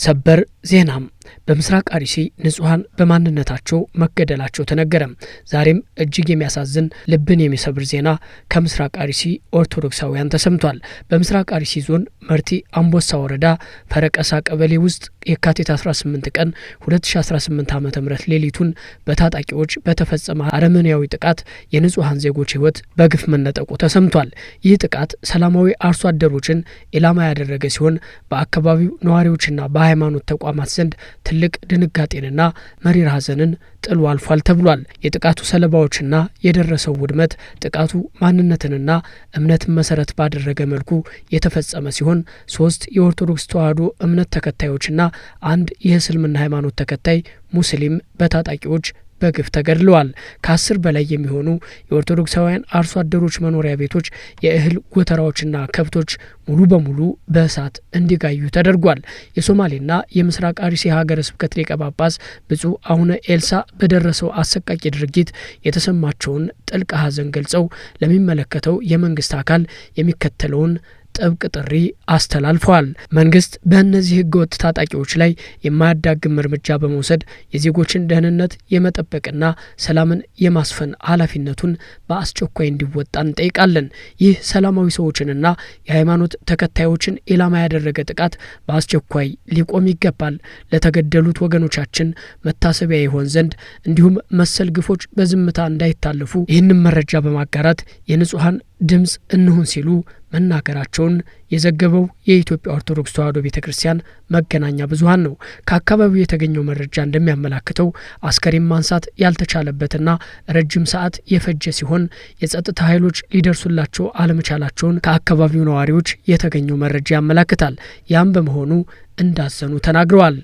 ሰበር ዜናም በምስራቅ አርሲ ንጹሃን በማንነታቸው መገደላቸው ተነገረ። ዛሬም እጅግ የሚያሳዝን ልብን የሚሰብር ዜና ከምስራቅ አርሲ ኦርቶዶክሳውያን ተሰምቷል። በምስራቅ አርሲ ዞን መርቲ አምቦሳ ወረዳ ፈረቀሳ ቀበሌ ውስጥ የካቲት 18 ቀን 2018 ዓ.ም ሌሊቱን በታጣቂዎች በተፈጸመ አረመኔያዊ ጥቃት የንጹሃን ዜጎች ህይወት በግፍ መነጠቁ ተሰምቷል። ይህ ጥቃት ሰላማዊ አርሶ አደሮችን ኢላማ ያደረገ ሲሆን በአካባቢው ነዋሪዎችና በሃይማኖት ተቋማት ዘንድ ትልቅ ድንጋጤንና መሪር ሐዘንን ጥሎ አልፏል ተብሏል። የጥቃቱ ሰለባዎችና የደረሰው ውድመት ጥቃቱ ማንነትንና እምነትን መሰረት ባደረገ መልኩ የተፈጸመ ሲሆን 3 የኦርቶዶክስ ተዋሕዶ እምነት ተከታዮችና 1 የእስልምና ሃይማኖት ተከታይ ሙስሊም በታጣቂዎች በግፍ ተገድለዋል። ከ10 በላይ የሚሆኑ የኦርቶዶክሳውያን አርሶ አደሮች መኖሪያ ቤቶች፣ የእህል ጎተራዎችና ከብቶች ሙሉ በሙሉ በእሳት እንዲጋዩ ተደርጓል። የሶማሌና የምስራቅ አርሲ ሀገረ ስብከት ሊቀ ጳጳስ ብፁዕ አቡነ ኤልሳ በደረሰው አሰቃቂ ድርጊት የተሰማቸውን ጥልቅ ሐዘን ገልጸው ለሚመለከተው የመንግስት አካል የሚከተለውን ጥብቅ ጥሪ አስተላልፈዋል። መንግስት በእነዚህ ህገወጥ ታጣቂዎች ላይ የማያዳግም እርምጃ በመውሰድ የዜጎችን ደህንነት የመጠበቅና ሰላምን የማስፈን ኃላፊነቱን በአስቸኳይ እንዲወጣ እንጠይቃለን። ይህ ሰላማዊ ሰዎችንና የሃይማኖት ተከታዮችን ኢላማ ያደረገ ጥቃት በአስቸኳይ ሊቆም ይገባል። ለተገደሉት ወገኖቻችን መታሰቢያ ይሆን ዘንድ እንዲሁም መሰል ግፎች በዝምታ እንዳይታለፉ ይህንን መረጃ በማጋራት የንጹሃን ድምጽ እንሁን ሲሉ መናገራቸውን የዘገበው የኢትዮጵያ ኦርቶዶክስ ተዋሕዶ ቤተክርስቲያን መገናኛ ብዙሃን ነው። ከአካባቢው የተገኘው መረጃ እንደሚያመላክተው አስከሬን ማንሳት ያልተቻለበትና ረጅም ሰዓት የፈጀ ሲሆን የጸጥታ ኃይሎች ሊደርሱላቸው አለመቻላቸውን ከአካባቢው ነዋሪዎች የተገኘው መረጃ ያመላክታል። ያም በመሆኑ እንዳዘኑ ተናግረዋል።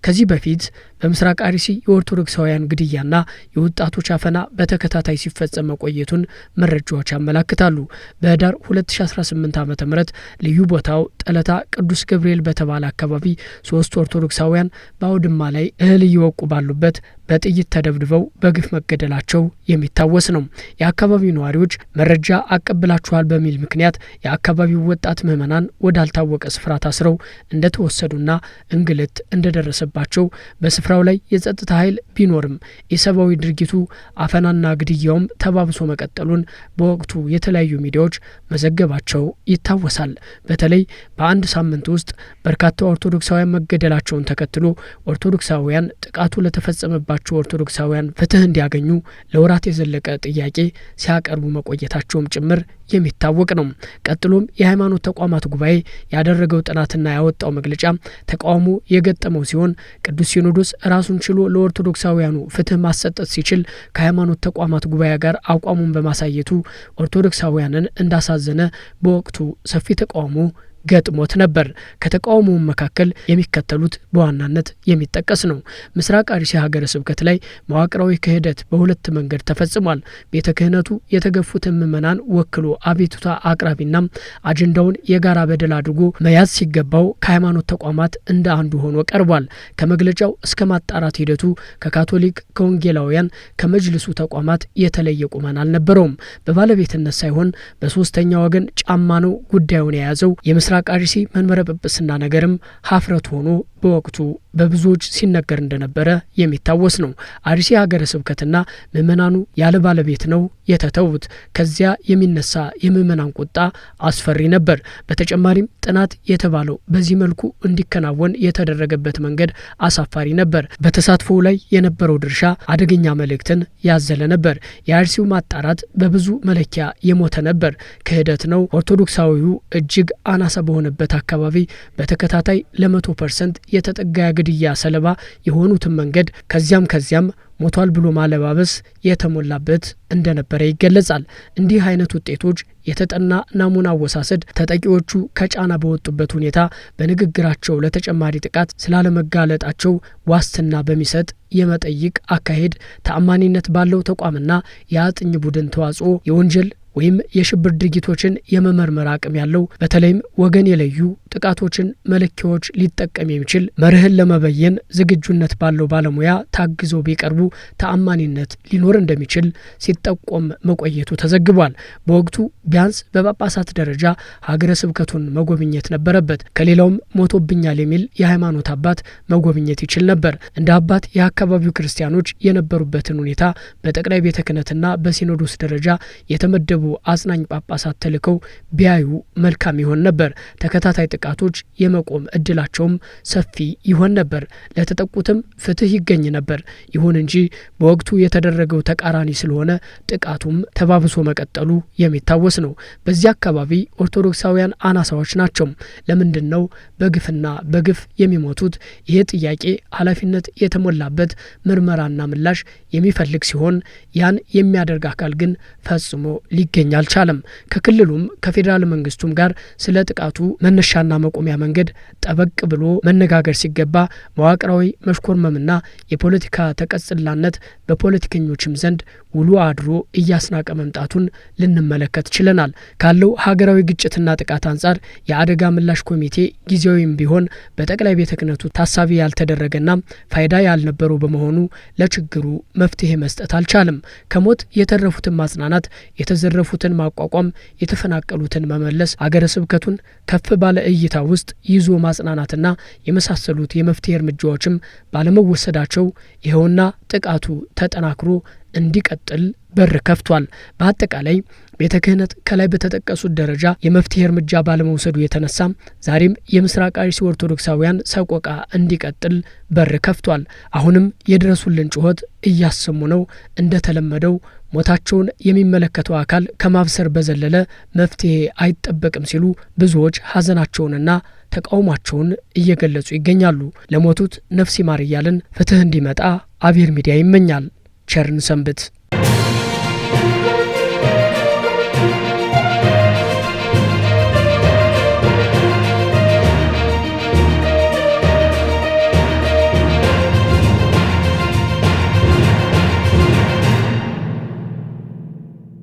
ከዚህ በፊት በምስራቅ አርሲ የኦርቶዶክሳውያን ግድያና የወጣቶች አፈና በተከታታይ ሲፈጸም መቆየቱን መረጃዎች ያመላክታሉ። በህዳር 2018 ዓ.ም ልዩ ቦታው ጠለታ ቅዱስ ገብርኤል በተባለ አካባቢ 3 ኦርቶዶክሳውያን በአውድማ ላይ እህል እየወቁ ባሉበት በጥይት ተደብድበው በግፍ መገደላቸው የሚታወስ ነው። የአካባቢው ነዋሪዎች መረጃ አቀብላችኋል በሚል ምክንያት የአካባቢው ወጣት ምዕመናን ወዳልታወቀ ስፍራ ታስረው እንደተወሰዱና እንግልት እንደደረሰባቸው በስፍራው ላይ የጸጥታ ኃይል ቢኖርም የሰብአዊ ድርጊቱ አፈናና ግድያውም ተባብሶ መቀጠሉን በወቅቱ የተለያዩ ሚዲያዎች መዘገባቸው ይታወሳል። በተለይ በአንድ ሳምንት ውስጥ በርካታ ኦርቶዶክሳውያን መገደላቸውን ተከትሎ ኦርቶዶክሳውያን ጥቃቱ ለተፈጸመባቸው ኦርቶዶክሳውያን ፍትህ እንዲያገኙ ለወራት የዘለቀ ጥያቄ ሲያቀርቡ መቆየታቸውም ጭምር የሚታወቅ ነው። ቀጥሎም የሃይማኖት ተቋማት ጉባኤ ያደረገው ጥናትና ያወጣው መግለጫ ተቃውሞ የገጠመው ሲሆን ቅዱስ ሲኖዶስ ራሱን ችሎ ለኦርቶዶክሳውያኑ ፍትህ ማሰጠት ሲችል ከሃይማኖት ተቋማት ጉባኤ ጋር አቋሙን በማሳየቱ ኦርቶዶክሳውያንን እንዳሳዘነ በወቅቱ ሰፊ ተቃውሞ ገጥሞት ነበር። ከተቃውሞው መካከል የሚከተሉት በዋናነት የሚጠቀስ ነው። ምስራቅ አርሲ ሀገረ ስብከት ላይ መዋቅራዊ ክህደት በሁለት መንገድ ተፈጽሟል። ቤተ ክህነቱ የተገፉት ምዕመናን ወክሎ አቤቱታ አቅራቢና አጀንዳውን የጋራ በደል አድርጎ መያዝ ሲገባው ከሃይማኖት ተቋማት እንደ አንዱ ሆኖ ቀርቧል። ከመግለጫው እስከ ማጣራት ሂደቱ ከካቶሊክ፣ ከወንጌላውያን፣ ከመጅልሱ ተቋማት የተለየ ቁመና አልነበረውም። በባለቤትነት ሳይሆን በሶስተኛ ወገን ጫማ ነው ጉዳዩን የያዘው የምስራቅ አርሲ መንበረ ጵጵስና ነገርም ሀፍረት ሆኖ በወቅቱ በብዙዎች ሲነገር እንደነበረ የሚታወስ ነው። አርሲ ሀገረ ስብከትና ምዕመናኑ ያለ ባለቤት ነው የተተዉት። ከዚያ የሚነሳ የምዕመናን ቁጣ አስፈሪ ነበር። በተጨማሪም ጥናት የተባለው በዚህ መልኩ እንዲከናወን የተደረገበት መንገድ አሳፋሪ ነበር። በተሳትፎው ላይ የነበረው ድርሻ አደገኛ መልእክትን ያዘለ ነበር። የአርሲው ማጣራት በብዙ መለኪያ የሞተ ነበር። ክህደት ነው። ኦርቶዶክሳዊው እጅግ አናሳ በሆነበት አካባቢ በተከታታይ ለ100% የተጠጋ ግድያ ሰለባ የሆኑትን መንገድ ከዚያም ሞቷል ብሎ ማለባበስ የተሞላበት እንደነበረ ይገለጻል። እንዲህ አይነት ውጤቶች የተጠና ናሙና አወሳሰድ ተጠቂዎቹ ከጫና በወጡበት ሁኔታ በንግግራቸው ለተጨማሪ ጥቃት ስላለመጋለጣቸው ዋስትና በሚሰጥ የመጠይቅ አካሄድ ተአማኒነት ባለው ተቋምና የአጥኝ ቡድን ተዋጽኦ የወንጀል ወይም የሽብር ድርጊቶችን የመመርመር አቅም ያለው በተለይም ወገን የለዩ ጥቃቶችን መለኪያዎች ሊጠቀም የሚችል መርህን ለመበየን ዝግጁነት ባለው ባለሙያ ታግዘው ቢቀርቡ ተአማኒነት ሊኖር እንደሚችል ሲጠቆም መቆየቱ ተዘግቧል። በወቅቱ ቢያንስ በጳጳሳት ደረጃ ሀገረ ስብከቱን መጎብኘት ነበረበት። ከሌላውም ሞቶብኛል የሚል የሃይማኖት አባት መጎብኘት ይችል ነበር። እንደ አባት የአካባቢው ክርስቲያኖች የነበሩበትን ሁኔታ በጠቅላይ ቤተ ክህነትና በሲኖዶስ ደረጃ የተመደቡ አጽናኝ ጳጳሳት ተልከው ቢያዩ መልካም ይሆን ነበር። ተከታታይ ጥቃቶች የመቆም እድላቸውም ሰፊ ይሆን ነበር። ለተጠቁትም ፍትህ ይገኝ ነበር። ይሁን እንጂ በወቅቱ የተደረገው ተቃራኒ ስለሆነ ጥቃቱም ተባብሶ መቀጠሉ የሚታወስ ነው። በዚህ አካባቢ ኦርቶዶክሳውያን አናሳዎች ናቸው። ለምንድን ነው በግፍና በግፍ የሚሞቱት? ይህ ጥያቄ ኃላፊነት የተሞላበት ምርመራና ምላሽ የሚፈልግ ሲሆን ያን የሚያደርግ አካል ግን ፈጽሞ ሊገኝ አልቻለም። ከክልሉም ከፌዴራል መንግስቱም ጋር ስለ ጥቃቱ መነሻና መቆሚያ መንገድ ጠበቅ ብሎ መነጋገር ሲገባ መዋቅራዊ መሽኮርመምና የፖለቲካ ተቀጽላነት በፖለቲከኞችም ዘንድ ውሎ አድሮ እያስናቀ መምጣቱን ልንመለከት ችለናል። ካለው ሀገራዊ ግጭትና ጥቃት አንጻር የአደጋ ምላሽ ኮሚቴ ጊዜያዊም ቢሆን በጠቅላይ ቤተ ክህነቱ ታሳቢ ያልተደረገና ፋይዳ ያልነበረው በመሆኑ ለችግሩ መፍትሄ መስጠት አልቻለም። ከሞት የተረፉትን ማጽናናት፣ የተዘረፉትን ማቋቋም፣ የተፈናቀሉትን መመለስ፣ ሀገረ ስብከቱን ከፍ ባለ እይታ ውስጥ ይዞ ማጽናናትና የመሳሰሉት የመፍትሄ እርምጃዎችም ባለመወሰዳቸው ይኸውና ጥቃቱ ተጠናክሮ እንዲቀጥል በር ከፍቷል። በአጠቃላይ ቤተ ክህነት ከላይ በተጠቀሱት ደረጃ የመፍትሄ እርምጃ ባለመውሰዱ የተነሳ ዛሬም የምስራቅ አርሲ ኦርቶዶክሳውያን ሰቆቃ እንዲቀጥል በር ከፍቷል። አሁንም የድረሱልን ጩኸት እያሰሙ ነው። እንደተለመደው ሞታቸውን የሚመለከተው አካል ከማብሰር በዘለለ መፍትሄ አይጠበቅም ሲሉ ብዙዎች ሀዘናቸውንና ተቃውሟቸውን እየገለጹ ይገኛሉ። ለሞቱት ነፍስ ይማር እያልን ፍትህ እንዲመጣ አቤል ሚዲያ ይመኛል። ቸርን ሰንብት።